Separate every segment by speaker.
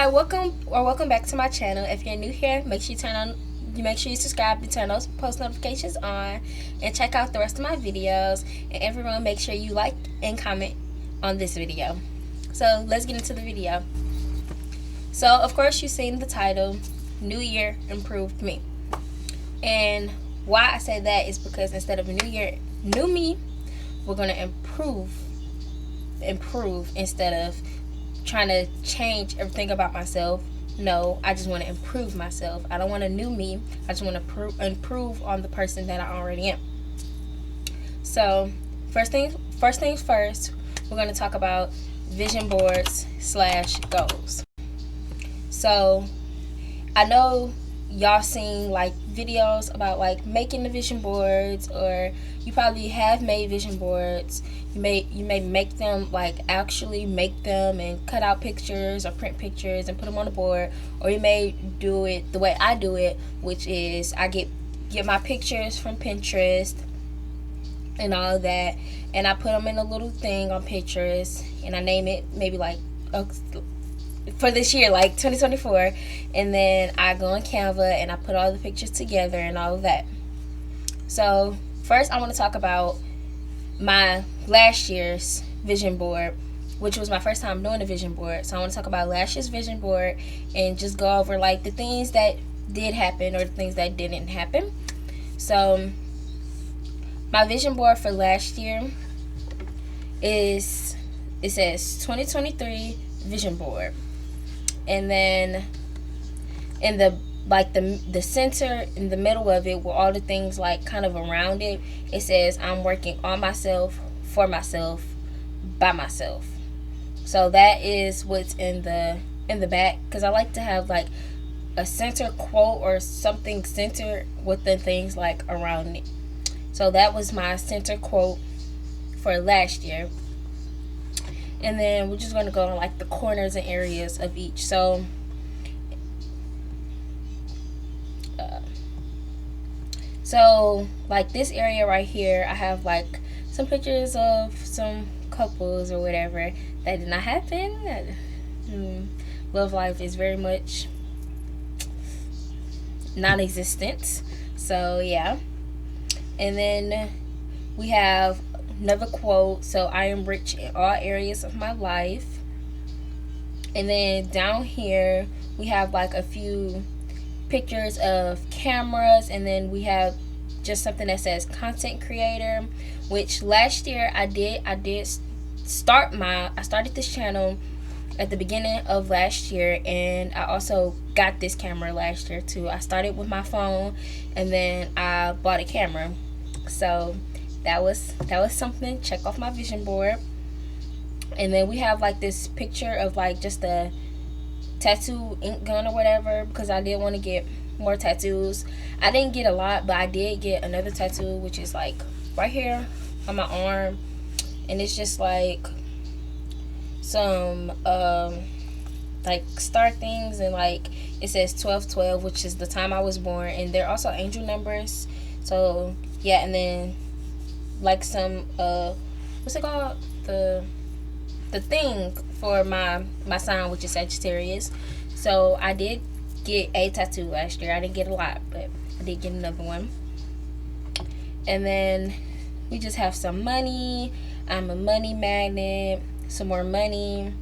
Speaker 1: Hi, welcome back to my channel. If you're new here, make sure you subscribe and turn those post notifications on, and check out the rest of my videos. And everyone, make sure you like and comment on this video. So let's get into the video. So of course you've seen the title, New Year Improved Me. And why I say that is because instead of a new year, new me, we're gonna improve instead of trying to change everything about myself. No, I just want to improve myself. I don't want a new me. I just want to improve on the person that I already am. So first things first, we're going to talk about vision boards / goals. So I know y'all seen like videos about like making the vision boards, or you probably have made vision boards. You may make them, like actually make them and cut out pictures or print pictures and put them on the board, or you may do it the way I do it, which is I get my pictures from Pinterest and all of that, and I put them in a little thing on Pinterest, and I name it maybe like for this year, like 2024, and then I go on Canva and I put all the pictures together and all of that. So first I want to talk about my last year's vision board, which was my first time doing a vision board. So I want to talk about last year's vision board and just go over like the things that did happen or the things that didn't happen. So my vision board for last year it says 2023 vision board, and then in the center, in the middle of it, with all the things like kind of around it, it says I'm working on myself, for myself, by myself. So that is what's in the back, because I like to have like a center quote or something centered with the things like around it. So that was my center quote for last year. And then we're just going to go on like the corners and areas of each. So like this area right here, I have like some pictures of some couples or whatever. That did not happen. Love life is very much non-existent. So yeah. And then we have another quote. So I am rich in all areas of my life. And then down here we have like a few pictures of cameras, and then we have just something that says content creator, which last year I started this channel at the beginning of last year, and I also got this camera last year too. I started with my phone and then I bought a camera. So that was something. Check off my vision board. And then we have like this picture of like just a tattoo ink gun or whatever, because I did want to get more tattoos. I didn't get a lot, but I did get another tattoo, which is like right here on my arm, and it's just like some like star things, and like it says 1212, which is the time I was born, and they're also angel numbers. So yeah, and then like some what's it called, the thing for my sign, which is Sagittarius. So I did get a tattoo last year. I didn't get a lot, but I did get another one. And then we just have some money. I'm a money magnet. Some more money.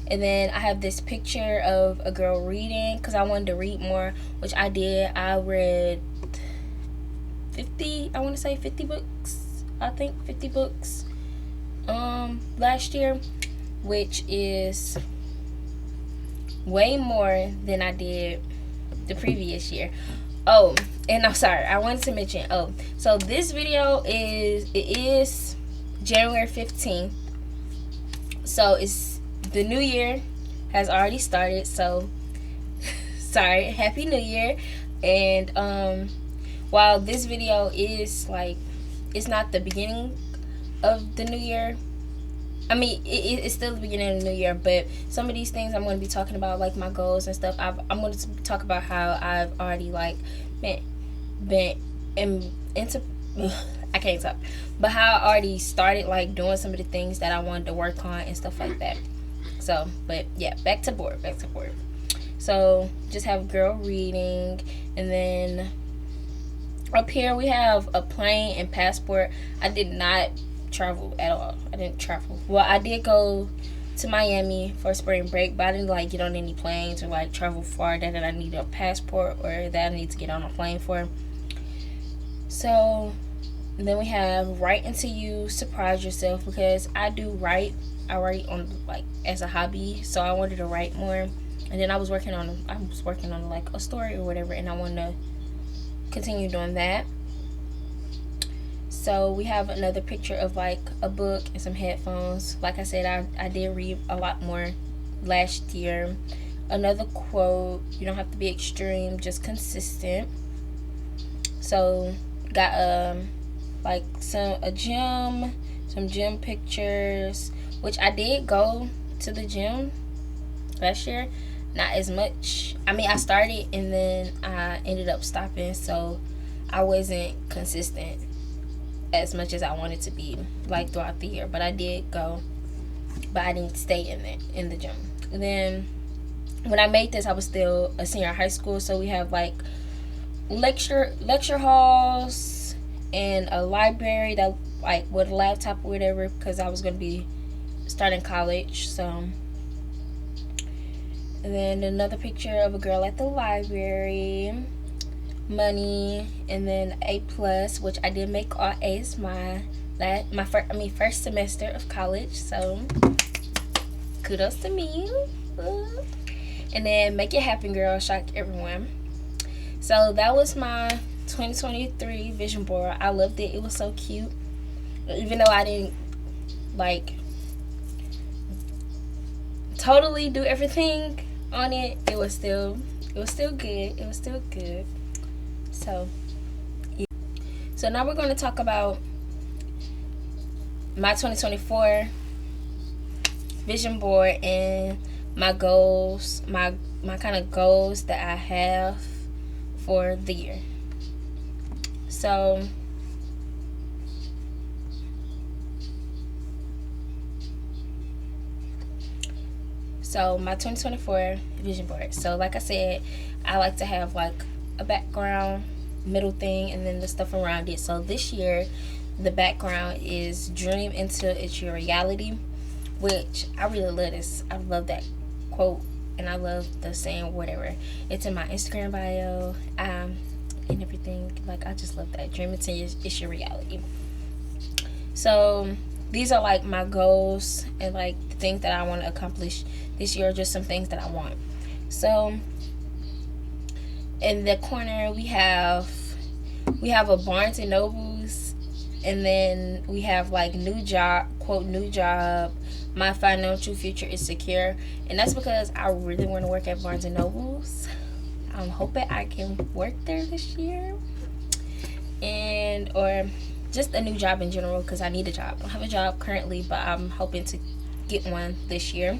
Speaker 1: And then I have this picture of a girl reading, because I wanted to read more, which I did. I read 50 books. I think 50 books last year, which is way more than I did the previous year. Oh, and I'm sorry, I wanted to mention, so this video is January 15th. So it's the new year has already started. So sorry, happy new year. And while this video is like, it's not the beginning of the new year, I mean, it's still the beginning of the new year, but some of these things I'm going to be talking about, like my goals and stuff. I'm going to talk about how I've already like been into I can't talk, but how I already started like doing some of the things that I wanted to work on and stuff like that. So, but yeah, back to board. So just have girl reading. And then up here we have a plane and passport. I did not travel at all. I didn't travel. Well, I did go to Miami for spring break, but I didn't like get on any planes or like travel far that I need a passport or that I need to get on a plane for. So then we have write until you surprise yourself, because I do write. I write on like as a hobby, so I wanted to write more. And then I was working on like a story or whatever, and I want to continue doing that. So we have another picture of like a book and some headphones. Like I said, I did read a lot more last year. Another quote: you don't have to be extreme, just consistent. So got like some gym pictures, which I did go to the gym last year. Not as much. I mean, I started and then I ended up stopping, so I wasn't consistent as much as I wanted to be like throughout the year. But I did go, but I didn't stay in the gym. And then when I made this, I was still a senior in high school, so we have like lecture halls and a library that like with a laptop or whatever, because I was gonna be starting college. So, and then another picture of a girl at the library, money, and then A plus, which I did make all A's my first semester of college. So kudos to me. And then make it happen, girl. Shock everyone. So that was my 2023 vision board. I loved it. It was so cute. Even though I didn't like totally do everything on it, it was still good. It was still good. So yeah. So now we're going to talk about my 2024 vision board and my goals, my kind of goals that I have for the year. So my 2024 vision board. So like I said, I like to have like a background, middle thing, and then the stuff around it. So this year, the background is dream until it's your reality, which I really love this. I love that quote, and I love the saying, whatever. It's in my Instagram bio, and everything. Like, I just love that. Dream until it's your reality. So these are like my goals and like the things that I want to accomplish this year, just some things that I want. So in the corner we have a Barnes and Nobles, and then we have like new job, quote, new job, my financial future is secure. And that's because I really want to work at Barnes and Nobles. I'm hoping I can work there this year, and or just a new job in general, because I need a job. I don't have a job currently, but I'm hoping to get one this year.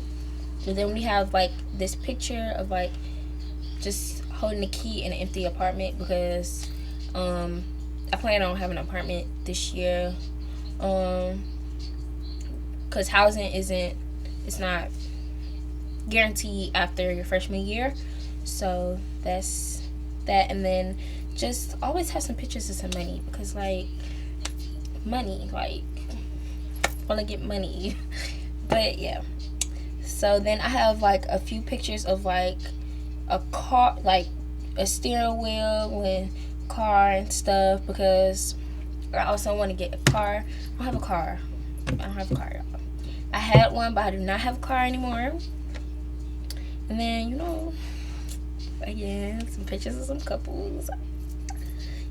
Speaker 1: And then we have like this picture of like just holding the key in an empty apartment, because I plan on having an apartment this year, because housing it's not guaranteed after your freshman year. So that's that. And then just always have some pictures of some money, because like money, like want to get money. But yeah, so then I have like a few pictures of like a car, like a steering wheel and car and stuff, because I also want to get a car. I don't have a car, y'all. I had one, but I do not have a car anymore. And then, again, some pictures of some couples. It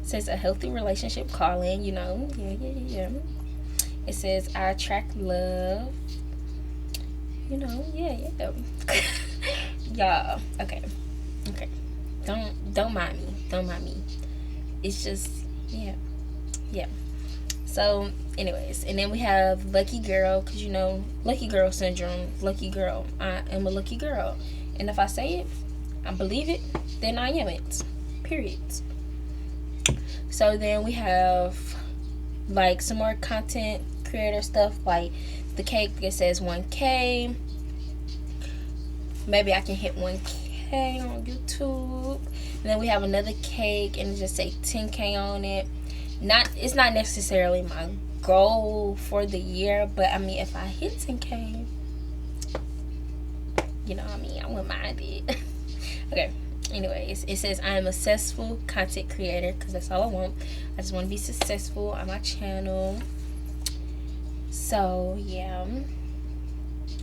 Speaker 1: says a healthy relationship calling, yeah. It says I attract love, yeah. Y'all, okay. Don't mind me. It's just, yeah. So, anyways, and then we have lucky girl, because lucky girl syndrome. Lucky girl. I am a lucky girl, and if I say it, I believe it, then I am it. Period. So then we have like some more content creator stuff, like the cake that says 1K. Maybe I can hit 1K 10K on YouTube. And then we have another cake and it just say 10K on it. It's not necessarily my goal for the year, but I mean, if I hit 10K, you know what I mean, I wouldn't mind it. Okay, anyways, it says I am a successful content creator, because that's all I want. I just want to be successful on my channel. So yeah,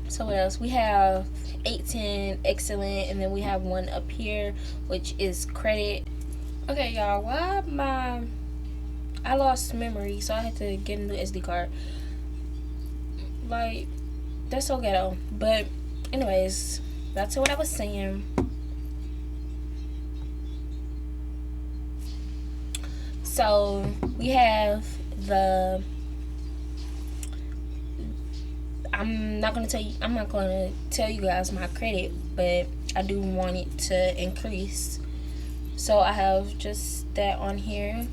Speaker 1: so what else? We have 18 excellent, and then we have one up here which is credit. Okay y'all, I lost memory, so I had to get a new SD card. Like, that's so ghetto. But anyways, back to what I was saying. So we have I'm not gonna tell you guys my credit, but I do want it to increase. So I have just that on here.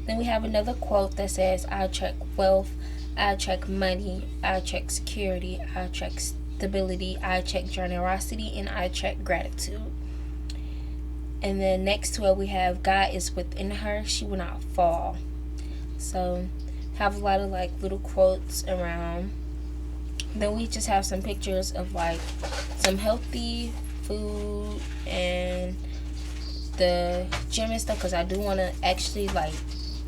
Speaker 1: Then we have another quote that says, I attract wealth, I attract money, I attract security, I attract stability, I attract generosity, and I attract gratitude. And then next to it we have, God is within her, she will not fall. So have a lot of like little quotes around. Then we just have some pictures of like some healthy food and the gym and stuff, because I do want to actually like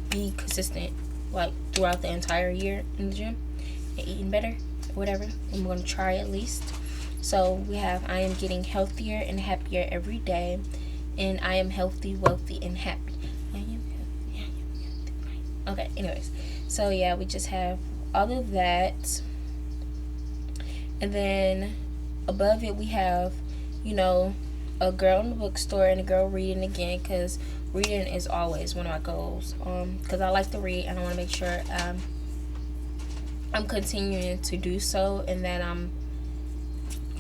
Speaker 1: be consistent like throughout the entire year in the gym and eating better, whatever. I'm going to try at least. So we have, I am getting healthier and happier every day, and I am healthy, wealthy, and happy. Okay, anyways, so yeah, we just have all of that. And then above it we have, you know, a girl in the bookstore and a girl reading again, because reading is always one of my goals, because I like to read and I want to make sure I'm continuing to do so, and that I'm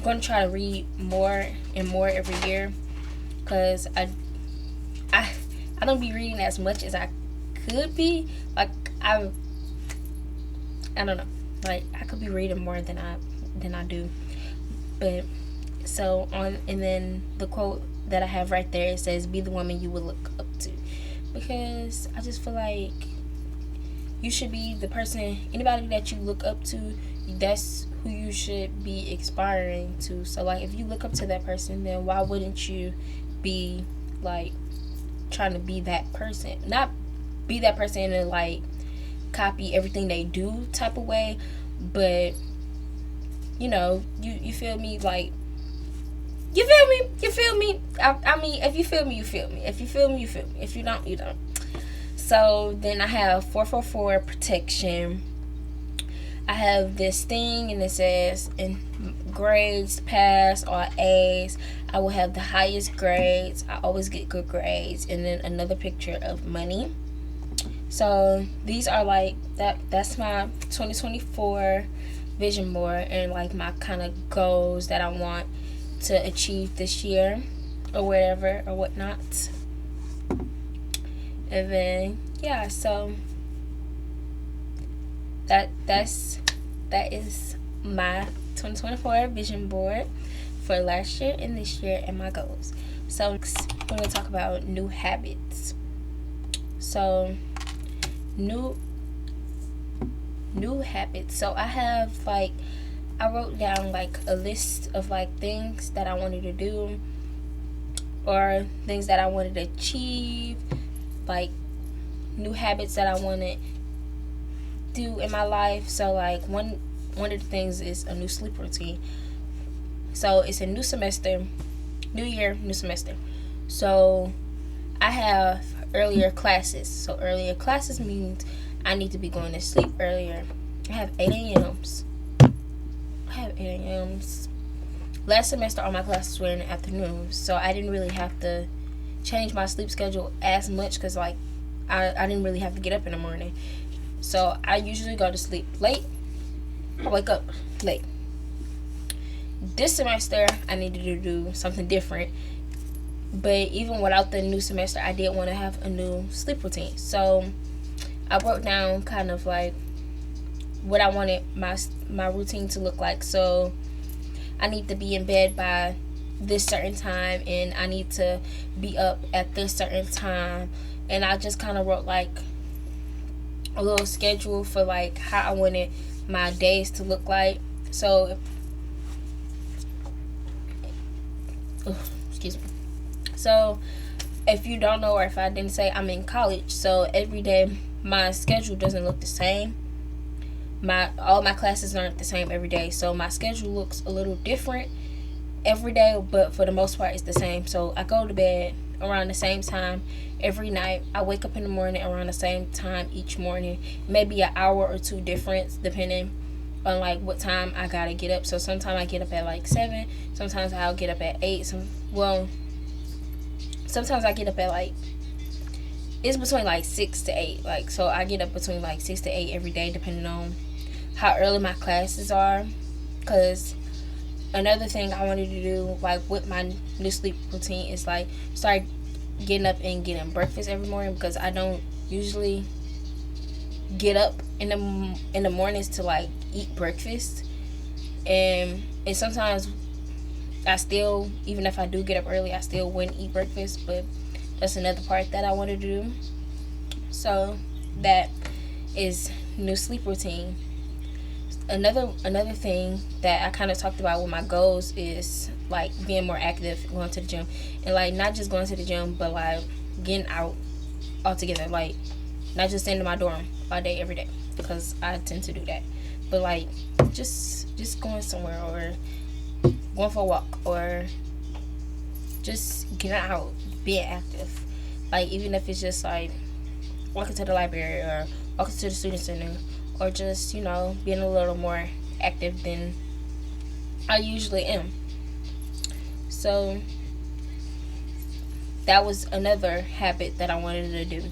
Speaker 1: going to try to read more and more every year, because I don't be reading as much as I could be. Like I don't know, like I could be reading more than I do. But so on, and then the quote that I have right there, it says, be the woman you will look up to, because I just feel like you should be the person, anybody that you look up to, that's who you should be aspiring to. So like if you look up to that person, then why wouldn't you be like trying to be that person? Not be that person and like copy everything they do type of way, but you know, you feel me? Like, you feel me? You feel me? I mean, if you feel me, you feel me. If you feel me, you feel me. If you don't, you don't. So then I have 444 protection. I have this thing, and it says, in grades, pass or A's, I will have the highest grades. I always get good grades. And then another picture of money. So these are like that's my 2024 vision board, and like my kind of goals that I want to achieve this year or whatever or whatnot. And then yeah, so that is my 2024 vision board for last year and this year and my goals. So next, we're going to talk about new habits. So new habits. So I wrote down like a list of like things that I wanted to do, or things that I wanted to achieve, like new habits that I want to do in my life. So like one of the things is a new sleep routine. So it's a new semester, new year, new semester. So I have earlier classes. So earlier classes means I need to be going to sleep earlier. I have 8 a.m.s. Last semester, all my classes were in the afternoon, so I didn't really have to change my sleep schedule as much, because like I didn't really have to get up in the morning. So I usually go to sleep late, I wake up late. This semester, I needed to do something different, but even without the new semester, I did want to have a new sleep routine. So I wrote down kind of like what I wanted my routine to look like. So I need to be in bed by this certain time, and I need to be up at this certain time. And I just kind of wrote like a little schedule for like how I wanted my days to look like. So excuse me. So if you don't know, or if I didn't say, I'm in college, so every day my schedule doesn't look the same. All my classes aren't the same every day, so my schedule looks a little different every day, but for the most part it's the same. So I go to bed around the same time every night. I wake up in the morning around the same time each morning, maybe an hour or two difference depending on like what time I gotta get up. So sometimes I get up at like 7, sometimes I'll get up at 8. Sometimes I get up at like, it's between like 6 to 8. Like, so I get up between like 6 to 8 every day depending on how early my classes are. Because another thing I wanted to do, like with my new sleep routine, is like start getting up and getting breakfast every morning, because I don't usually get up in the mornings to like eat breakfast. And sometimes I still, even if I do get up early, I still wouldn't eat breakfast. But that's another part that I wanted to do. So that is new sleep routine. Another thing that I kind of talked about with my goals is like being more active, going to the gym, and like not just going to the gym, but like getting out altogether. Like not just staying in my dorm all day every day, because I tend to do that, but like just going somewhere, or going for a walk, or just getting out, being active. Like even if it's just like walking to the library or walking to the student center, or just, being a little more active than I usually am. So that was another habit that I wanted to do.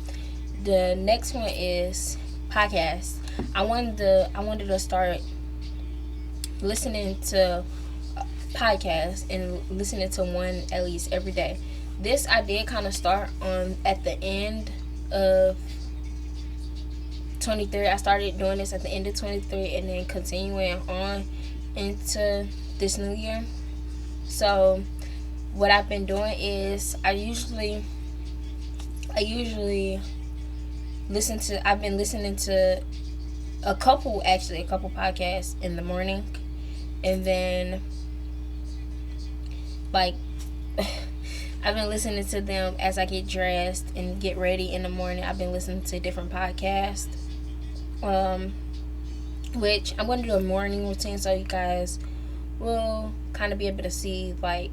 Speaker 1: The next one is podcasts. I wanted to start listening to podcasts and listening to one at least every day. This I did kind of start on at the end of 23. I started doing this at the end of 23 and then continuing on into this new year. So what I've been doing is I usually I've been listening to a couple podcasts in the morning, and then like I've been listening to them as I get dressed and get ready in the morning. I've been listening to different podcasts, which I'm going to do a morning routine, so you guys will kind of be able to see like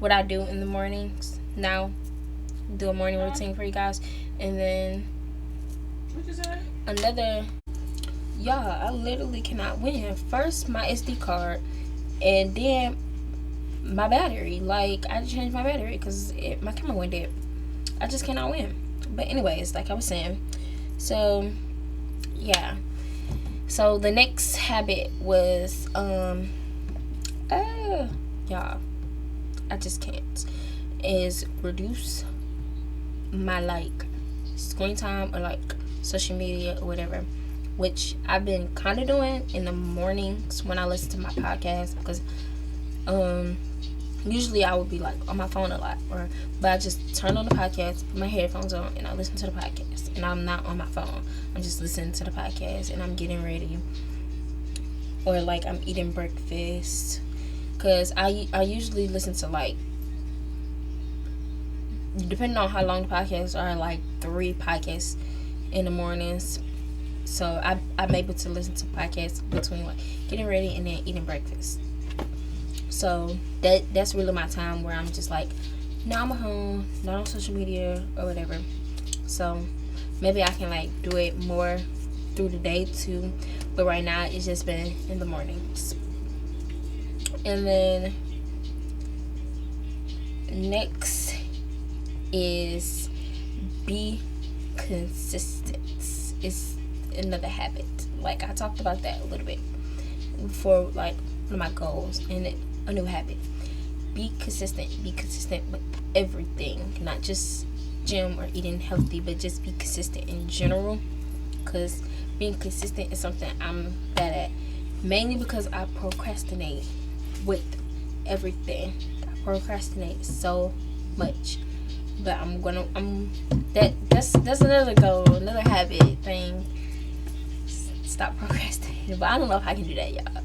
Speaker 1: what I do in the mornings now. Do a morning routine for you guys. And then I literally cannot win. First my SD card, and then my battery. Like I changed my battery because my camera went dead. I just cannot win. But anyways, like I was saying, so yeah. So the next habit was y'all, I just can't, is reduce my like screen time or like social media or whatever, which I've been kind of doing in the mornings when I listen to my podcast, because usually I would be like on my phone a lot, but I just turn on the podcast, put my headphones on, and I listen to the podcast, and I'm not on my phone. I'm just listening to the podcast, and I'm getting ready, or like I'm eating breakfast, because I usually listen to like, depending on how long the podcasts are, like 3 podcasts in the mornings. So I'm able to listen to podcasts between like getting ready and then eating breakfast. So that's really my time where I'm just like, no, I'm at home, not on social media or whatever. So maybe I can like do it more through the day too, but right now it's just been in the mornings. And then next is be consistent. It's another habit. Like I talked about that a little bit for like one of my goals, and a new habit. Be consistent with everything, not just gym or eating healthy, but just be consistent in general, because being consistent is something I'm bad at. mainly because I procrastinate with everything. I procrastinate so much. But that's another goal, another habit thing. Stop procrastinating. But I don't know if I can do that, y'all.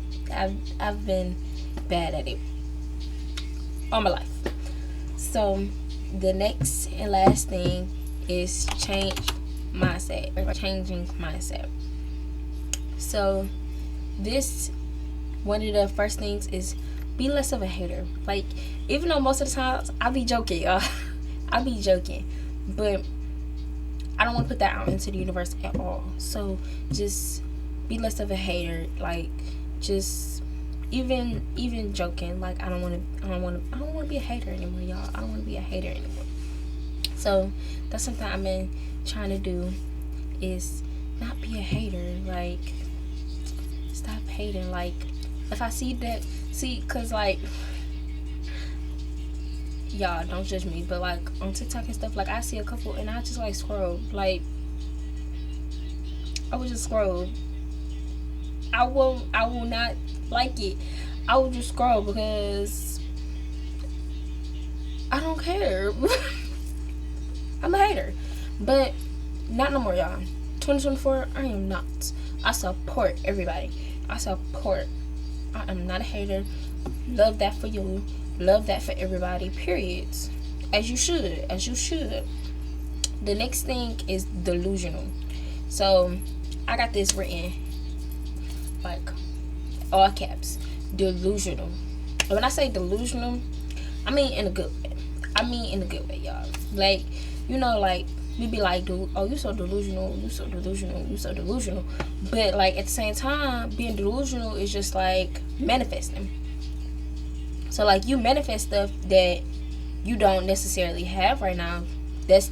Speaker 1: I've been bad at it all my life. So the next and last thing is changing mindset. So this, one of the first things is be less of a hater. Like, even though most of the times I be joking, y'all. I be joking, but I don't want to put that out into the universe at all. So just be less of a hater. Like, just even joking. Like, I don't want to be a hater anymore, y'all. I don't want to be a hater anymore. So that's something I've been trying to do, is not be a hater. Like, stop hating. Like, if I see that, cause like, y'all don't judge me, but like on TikTok and stuff, like I see a couple and I just like scroll. Like, I would just scroll. I will not like it. I will just scroll because I don't care. I'm a hater. But not no more, y'all. 2024, I am not. I support everybody. I am not a hater. Love that for you. Love that for everybody. Period. As you should. The next thing is delusional. So I got this written, like, all caps. Delusional. And when I say delusional, I mean in a good way. Y'all. Like, you know, like, we be like, oh, you so delusional. But like, at the same time, being delusional is just like manifesting. So like, you manifest stuff that you don't necessarily have right now. That's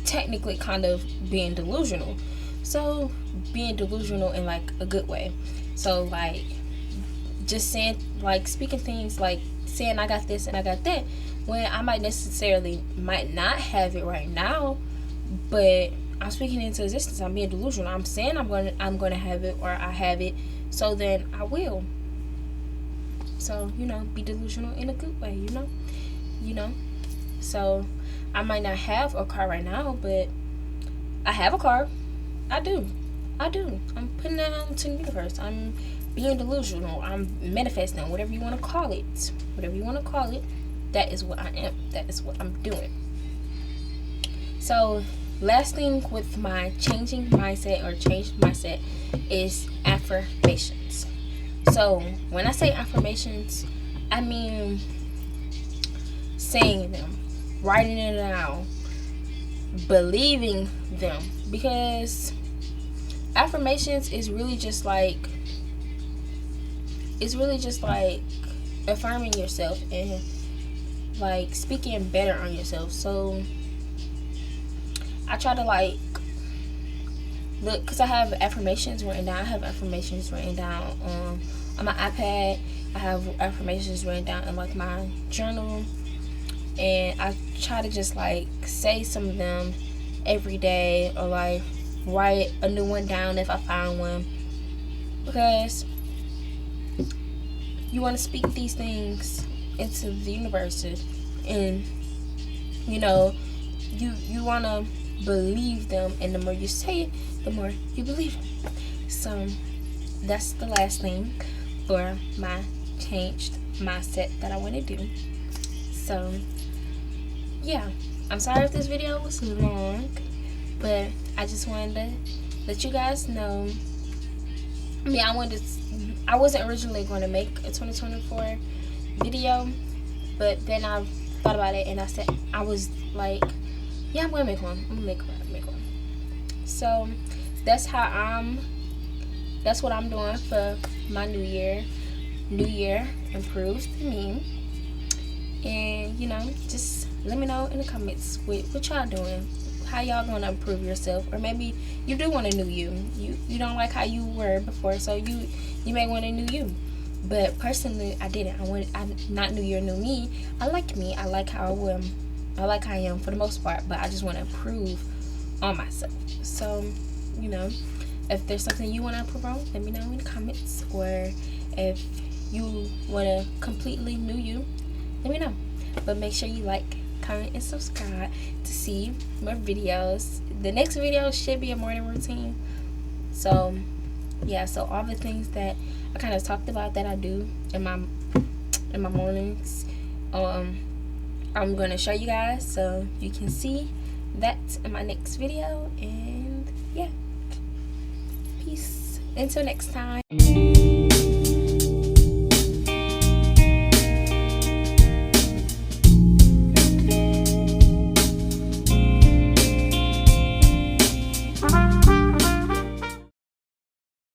Speaker 1: technically kind of being delusional. So being delusional in like a good way. So like, just saying, like, speaking things, like saying I got this and I got that, when I might not have it right now, but I'm speaking into existence. I'm being delusional. I'm saying I'm gonna have it, or I have it, so then I will. So, you know, be delusional in a good way, you know. So I might not have a car right now, but I have a car. I do. I'm putting that out into the universe. I'm being delusional. I'm manifesting, whatever you want to call it. That is what I am. That is what I'm doing. So last thing with my changed mindset is affirmations. So when I say affirmations, I mean saying them, writing it down, believing them, because affirmations is really just like affirming yourself and like speaking better on yourself. So I try to like look, because I have affirmations written down. On my iPad. I have affirmations written down in like my journal, and I try to just like say some of them every day, or like write a new one down if I find one, because you want to speak these things into the universe, and you know, you want to believe them, and the more you say it, the more you believe it. So that's the last thing for my changed mindset that I want to do. So yeah, I'm sorry if this video was long, but I just wanted to let you guys know. I wasn't originally going to make a 2024 video, but then I thought about it and I was like, yeah, I'm gonna make one. So that's what I'm doing for my new year. New year improves me. And you know, just let me know in the comments what y'all doing. How y'all gonna improve yourself? Or maybe you do want a new you. You don't like how you were before, so you may want a new you. But personally, I didn't. I not new year, new me. I like me. I like how I am. I like how I am for the most part, but I just want to improve on myself. So, you know, If there's something you want to improve on, let me know in the comments. Or if you want to completely new you, let me know. But make sure you like, comment, and subscribe to see more videos. The next video should be a morning routine. So yeah, so all the things that I kind of talked about that I do in my mornings, I'm gonna show you guys so you can see that in my next video. And yeah, peace until next time.